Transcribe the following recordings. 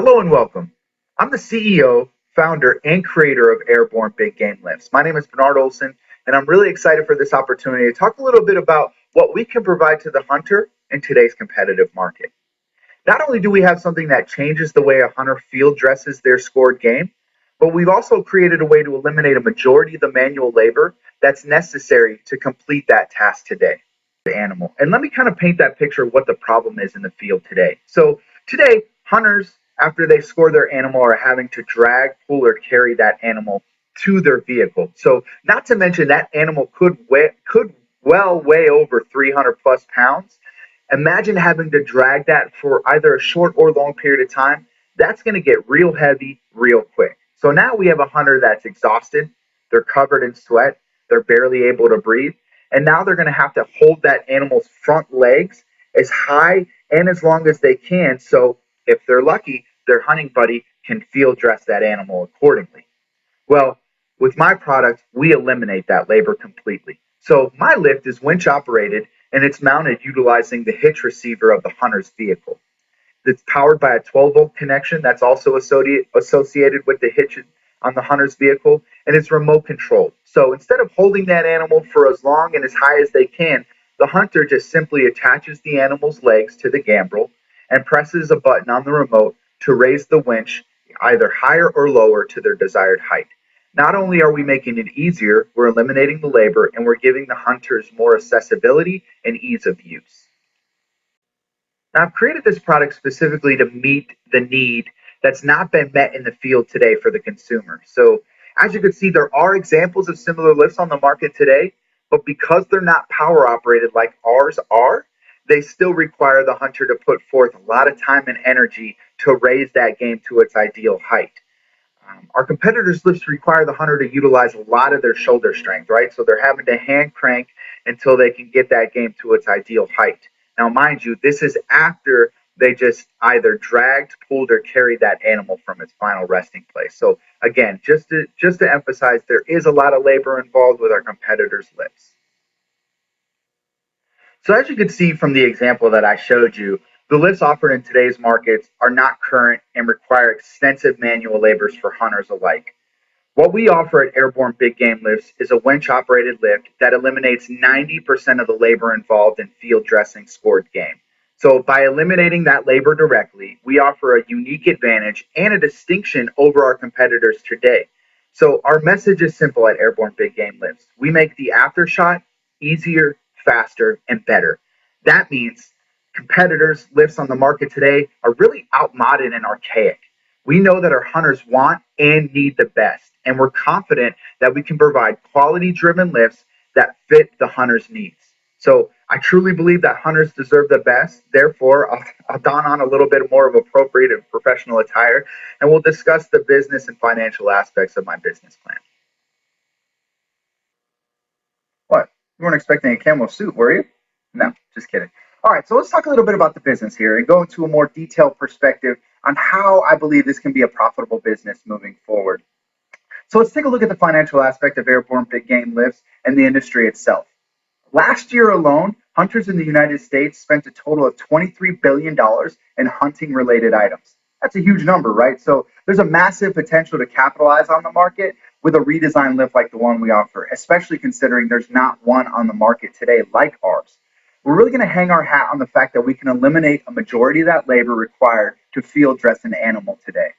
Hello and welcome. I'm the CEO, founder, and creator of Airborne Big Game Lifts. My name is Bernard Olsen, and I'm really excited for this opportunity to talk a little bit about what we can provide to the hunter in today's competitive market. Not only do we have something that changes the way a hunter field dresses their scored game, but we've also created a way to eliminate a majority of the manual labor that's necessary to complete that task today. The animal. And let me kind of paint that picture of what the problem is in the field today. So today, hunters, after they score their animal, are having to drag, pull, or carry that animal to their vehicle. So not to mention that animal could well weigh over 300 plus pounds. Imagine having to drag that for either a short or long period of time. That's going to get real heavy real quick. So now we have a hunter that's exhausted. They're covered in sweat. They're barely able to breathe. And now they're going to have to hold that animal's front legs as high and as long as they can. So if they're lucky, their hunting buddy can field dress that animal accordingly. Well, with my product, we eliminate that labor completely. So my lift is winch operated and it's mounted utilizing the hitch receiver of the hunter's vehicle. It's powered by a 12-volt connection that's also associated with the hitch on the hunter's vehicle, and it's remote controlled. So instead of holding that animal for as long and as high as they can, the hunter just simply attaches the animal's legs to the gambrel and presses a button on the remote to raise the winch either higher or lower to their desired height. Not only are we making it easier, we're eliminating the labor and we're giving the hunters more accessibility and ease of use. Now, I've created this product specifically to meet the need that's not been met in the field today for the consumer. So, as you can see, there are examples of similar lifts on the market today, but because they're not power operated like ours are, they still require the hunter to put forth a lot of time and energy to raise that game to its ideal height. Our competitors' lifts require the hunter to utilize a lot of their shoulder strength, right? So they're having to hand crank until they can get that game to its ideal height. Now, mind you, this is after they just either dragged, pulled, or carried that animal from its final resting place. So again, just to emphasize, there is a lot of labor involved with our competitors' lifts. So as you can see from the example that I showed you, the lifts offered in today's markets are not current and require extensive manual labors for hunters alike. What we offer at Airborne Big Game Lifts is a winch operated lift that eliminates 90% of the labor involved in field dressing scored game. So by eliminating that labor directly, we offer a unique advantage and a distinction over our competitors today. So our message is simple at Airborne Big Game Lifts. We make the aftershot easier, faster, and better. That means competitors' lifts on the market today are really outmoded and archaic. We know that our hunters want and need the best, and we're confident that we can provide quality driven lifts that fit the hunter's needs. So I truly believe that hunters deserve the best. Therefore, I'll don on a little bit more of appropriate and professional attire, and we'll discuss the business and financial aspects of my business plan. What? You weren't expecting a camo suit, were you? No, just kidding. All right, so let's talk a little bit about the business here and go into a more detailed perspective on how I believe this can be a profitable business moving forward. So let's take a look at the financial aspect of Airborne Big Game Lifts and the industry itself. Last year alone, hunters in the United States spent a total of $23 billion in hunting related items. That's a huge number, right? So there's a massive potential to capitalize on the market with a redesigned lift like the one we offer, especially considering there's not one on the market today like ours. We're really going to hang our hat on the fact that we can eliminate a majority of that labor required to field dress an animal today.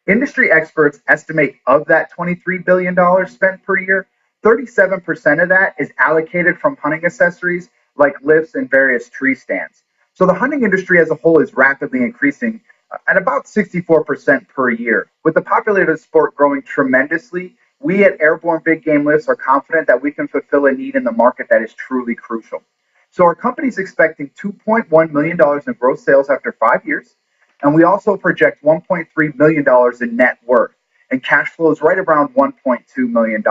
Industry experts estimate of that $23 billion spent per year, 37% of that is allocated from hunting accessories like lifts and various tree stands. So the hunting industry as a whole is rapidly increasing at about 64% per year. With the popularity of the sport growing tremendously, we at Airborne Big Game Lifts are confident that we can fulfill a need in the market that is truly crucial. So our company is expecting $2.1 million in gross sales after 5 years, and we also project $1.3 million in net worth, and cash flow is right around $1.2 million,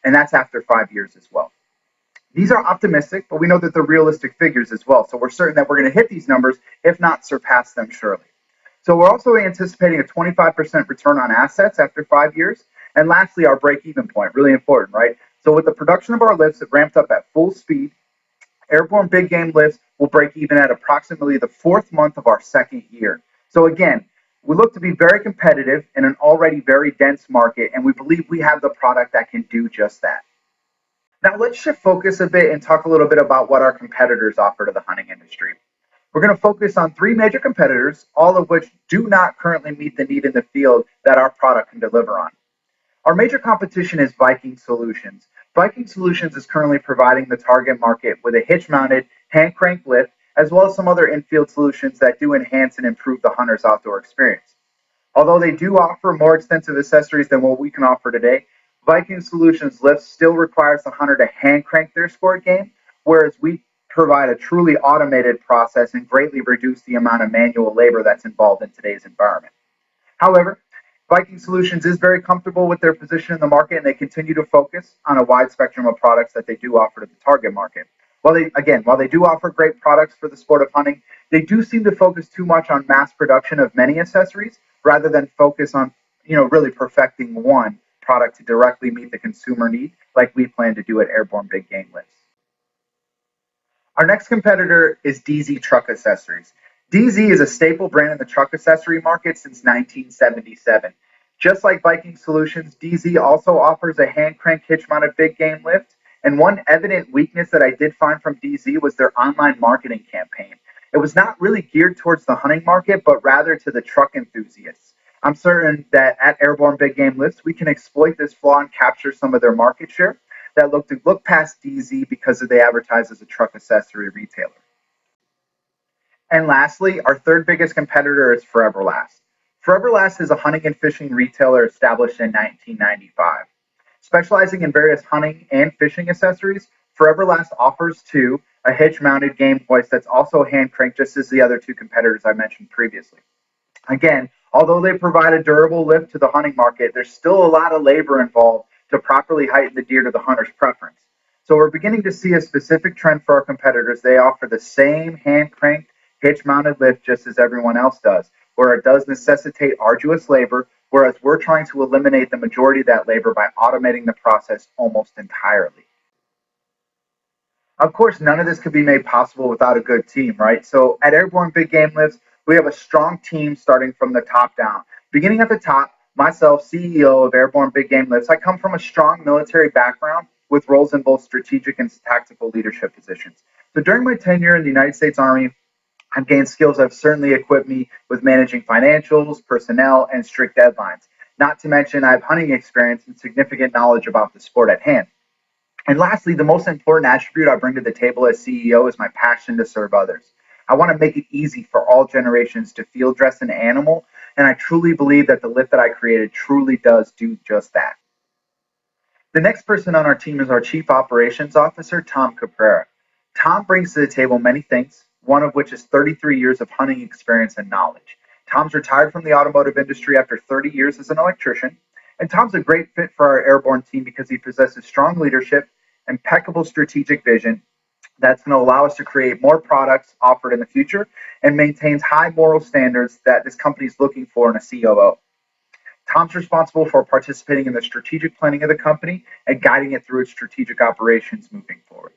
and that's after 5 years as well. These are optimistic, but we know that they're realistic figures as well, so we're certain that we're going to hit these numbers, if not surpass them surely. So we're also anticipating a 25% return on assets after 5 years, and lastly, our break-even point, really important, right? So with the production of our lifts, it ramped up at full speed. Airborne Big Game Lifts will break even at approximately the 4th month of our 2nd year. So again, We look to be very competitive in an already very dense market, and we believe we have the product that can do just that. Now, let's shift focus a bit and talk a little bit about what our competitors offer to the hunting industry. We're going to focus on three major competitors, all of which do not currently meet the need in the field that our product can deliver on. Our major competition is Viking Solutions. Viking Solutions is currently providing the target market with a hitch mounted hand crank lift, as well as some other in-field solutions that do enhance and improve the hunter's outdoor experience. Although they do offer more extensive accessories than what we can offer today, Viking Solutions lift still requires the hunter to hand crank their sport game, whereas we provide a truly automated process and greatly reduce the amount of manual labor that's involved in today's environment. However, Viking Solutions is very comfortable with their position in the market, and they continue to focus on a wide spectrum of products that they do offer to the target market. While they do offer great products for the sport of hunting, they do seem to focus too much on mass production of many accessories rather than focus on, really perfecting one product to directly meet the consumer need, like we plan to do at Airborne Big Game Lifts. Our next competitor is DZ Truck Accessories. DZ is a staple brand in the truck accessory market since 1977. Just like Viking Solutions, DZ also offers a hand crank hitch mounted big game lift. And one evident weakness that I did find from DZ was their online marketing campaign. It was not really geared towards the hunting market, but rather to the truck enthusiasts. I'm certain that at Airborne Big Game Lifts, we can exploit this flaw and capture some of their market share that look past DZ because they advertise as a truck accessory retailer. And lastly, our third biggest competitor is Forever Last. Forever Last is a hunting and fishing retailer established in 1995. Specializing in various hunting and fishing accessories, Forever Last offers too a hitch mounted game hoist that's also hand cranked, just as the other two competitors I mentioned previously. Again, although they provide a durable lift to the hunting market, there's still a lot of labor involved to properly heighten the deer to the hunter's preference. So we're beginning to see a specific trend for our competitors. They offer the same hand cranked, hitch mounted lift just as everyone else does, where it does necessitate arduous labor, whereas we're trying to eliminate the majority of that labor by automating the process almost entirely. Of course, none of this could be made possible without a good team, right? So at Airborne Big Game Lifts, we have a strong team starting from the top down. Beginning at the top, myself, CEO of Airborne Big Game Lifts, I come from a strong military background with roles in both strategic and tactical leadership positions. So during my tenure in the United States Army, I've gained skills that have certainly equipped me with managing financials, personnel, and strict deadlines. Not to mention, I have hunting experience and significant knowledge about the sport at hand. And lastly, the most important attribute I bring to the table as CEO is my passion to serve others. I want to make it easy for all generations to field dress an animal, and I truly believe that the lift that I created truly does do just that. The next person on our team is our Chief Operations Officer, Tom Caprera. Tom brings to the table many things, one of which is 33 years of hunting experience and knowledge. Tom's retired from the automotive industry after 30 years as an electrician, and Tom's a great fit for our airborne team because he possesses strong leadership, impeccable strategic vision that's going to allow us to create more products offered in the future and maintains high moral standards that this company is looking for in a COO. Tom's responsible for participating in the strategic planning of the company and guiding it through its strategic operations moving forward.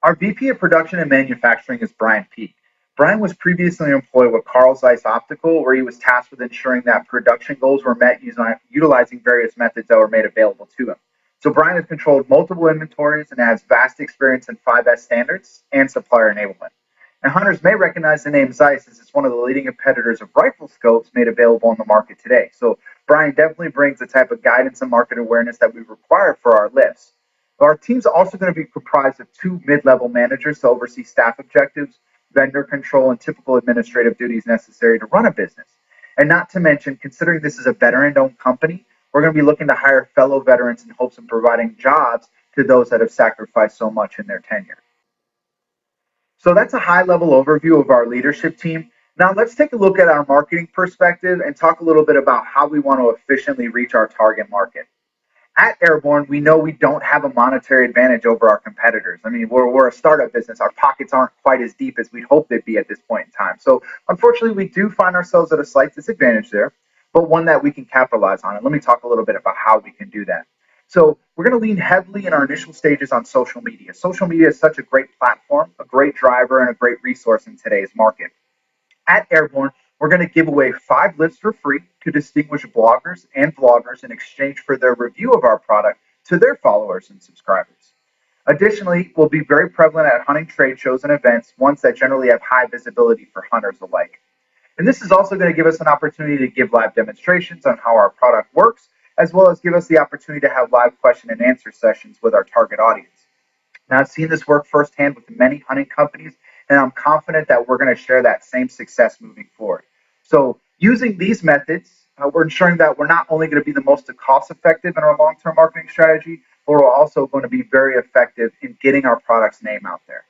Our VP of Production and Manufacturing is Brian Peak. Brian was previously employed with Carl Zeiss Optical, where he was tasked with ensuring that production goals were met utilizing various methods that were made available to him. So Brian has controlled multiple inventories and has vast experience in 5S standards and supplier enablement. And hunters may recognize the name Zeiss as it's one of the leading competitors of rifle scopes made available on the market today. So Brian definitely brings the type of guidance and market awareness that we require for our lifts. Our team's also going to be comprised of two mid-level managers to oversee staff objectives, vendor control, and typical administrative duties necessary to run a business. And not to mention, considering this is a veteran-owned company, we're going to be looking to hire fellow veterans in hopes of providing jobs to those that have sacrificed so much in their tenure. So that's a high-level overview of our leadership team. Now let's take a look at our marketing perspective and talk a little bit about how we want to efficiently reach our target market. At Airborne, we know we don't have a monetary advantage over our competitors. I mean, we're a startup business. Our pockets aren't quite as deep as we'd hope they'd be at this point in time. So unfortunately, we do find ourselves at a slight disadvantage there, but one that we can capitalize on. And let me talk a little bit about how we can do that. So we're going to lean heavily in our initial stages on social media. Social media is such a great platform, a great driver, and a great resource in today's market. At Airborne, We're going to give away 5 lifts for free to distinguished bloggers and vloggers in exchange for their review of our product to their followers and subscribers. Additionally, we'll be very prevalent at hunting trade shows and events, ones that generally have high visibility for hunters alike. And this is also going to give us an opportunity to give live demonstrations on how our product works, as well as give us the opportunity to have live question and answer sessions with our target audience. Now, I've seen this work firsthand with many hunting companies, and I'm confident that we're going to share that same success moving forward. So, using these methods, we're ensuring that we're not only going to be the most cost effective in our long term marketing strategy, but we're also going to be very effective in getting our product's name out there.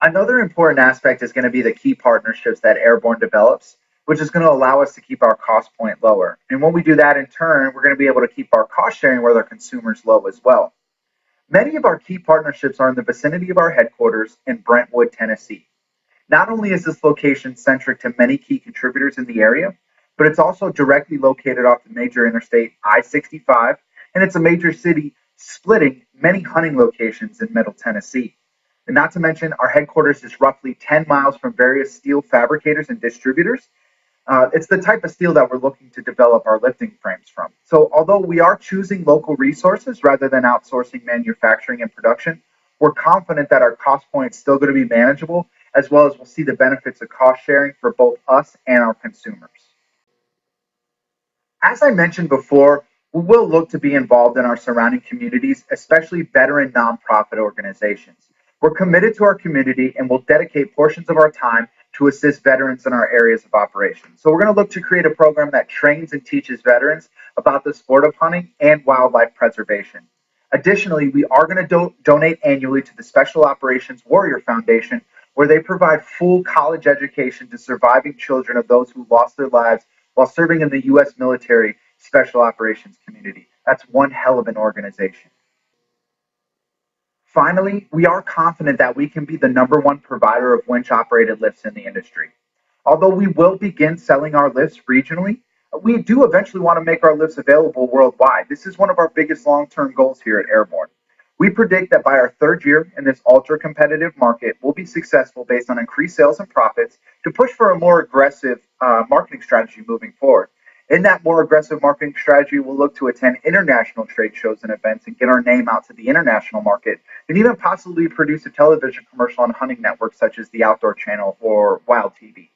Another important aspect is going to be the key partnerships that Airborne develops, which is going to allow us to keep our cost point lower. And when we do that in turn, we're going to be able to keep our cost sharing with our consumers low as well. Many of our key partnerships are in the vicinity of our headquarters in Brentwood, Tennessee. Not only is this location centric to many key contributors in the area, but it's also directly located off the major interstate I-65, and it's a major city splitting many hunting locations in Middle Tennessee. And not to mention, our headquarters is roughly 10 miles from various steel fabricators and distributors. It's the type of steel that we're looking to develop our lifting frames from. So, although we are choosing local resources rather than outsourcing manufacturing and production, we're confident that our cost point is still going to be manageable, as well as we'll see the benefits of cost sharing for both us and our consumers. As I mentioned before, we will look to be involved in our surrounding communities, especially veteran nonprofit organizations. We're committed to our community and will dedicate portions of our time to assist veterans in our areas of operation. So we're going to look to create a program that trains and teaches veterans about the sport of hunting and wildlife preservation. Additionally, we are going to donate annually to the Special Operations Warrior Foundation, where they provide full college education to surviving children of those who lost their lives while serving in the U.S. military special operations community. That's one hell of an organization. Finally, we are confident that we can be the #1 provider of winch operated lifts in the industry. Although we will begin selling our lifts regionally, we do eventually want to make our lifts available worldwide. This is one of our biggest long term goals here at Airborne. We predict that by our 3rd year in this ultra competitive market, we'll be successful based on increased sales and profits to push for a more aggressive marketing strategy moving forward. In that more aggressive marketing strategy, we'll look to attend international trade shows and events and get our name out to the international market, and even possibly produce a television commercial on hunting networks such as the Outdoor Channel or Wild TV.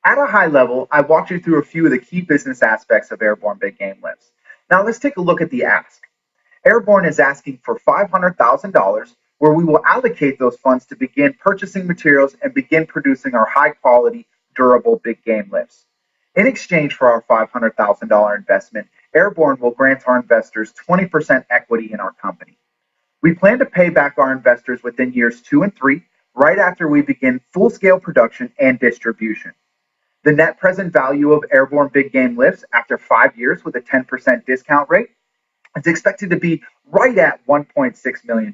At a high level, I walked you through a few of the key business aspects of Airborne Big Game Lifts. Now let's take a look at the ask. Airborne is asking for $500,000, where we will allocate those funds to begin purchasing materials and begin producing our high quality, durable big game lifts. In exchange for our $500,000 investment, Airborne will grant our investors 20% equity in our company. We plan to pay back our investors within years 2 and 3, right after we begin full scale production and distribution. The net present value of Airborne Big Game Lifts after 5 years with a 10% discount rate is expected to be right at $1.6 million.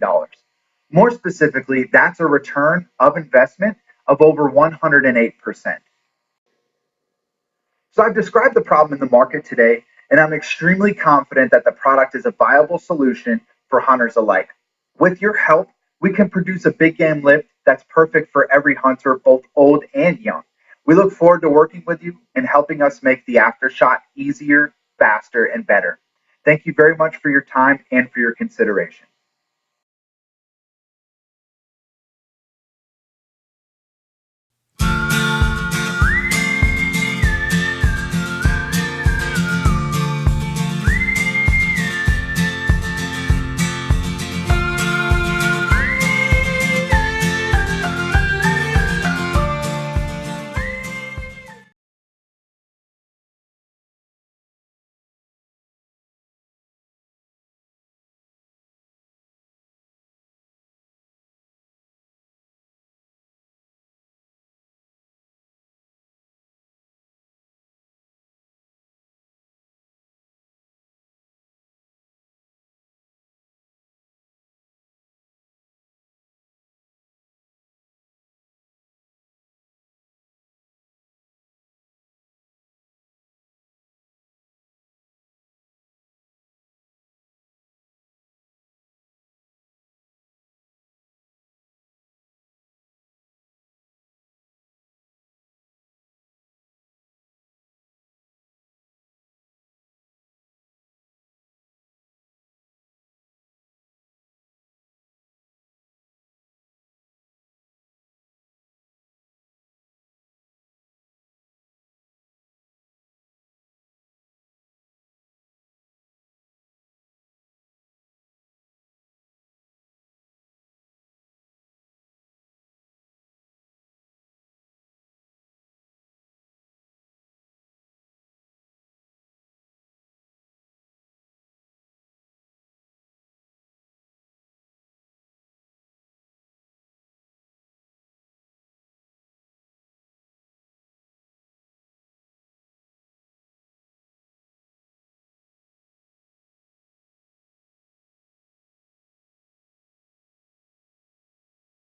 More specifically, that's a return of investment of over 108%. So I've described the problem in the market today, and I'm extremely confident that the product is a viable solution for hunters alike. With your help, we can produce a big game lift that's perfect for every hunter, both old and young. We look forward to working with you and helping us make the aftershot easier, faster, and better. Thank you very much for your time and for your consideration.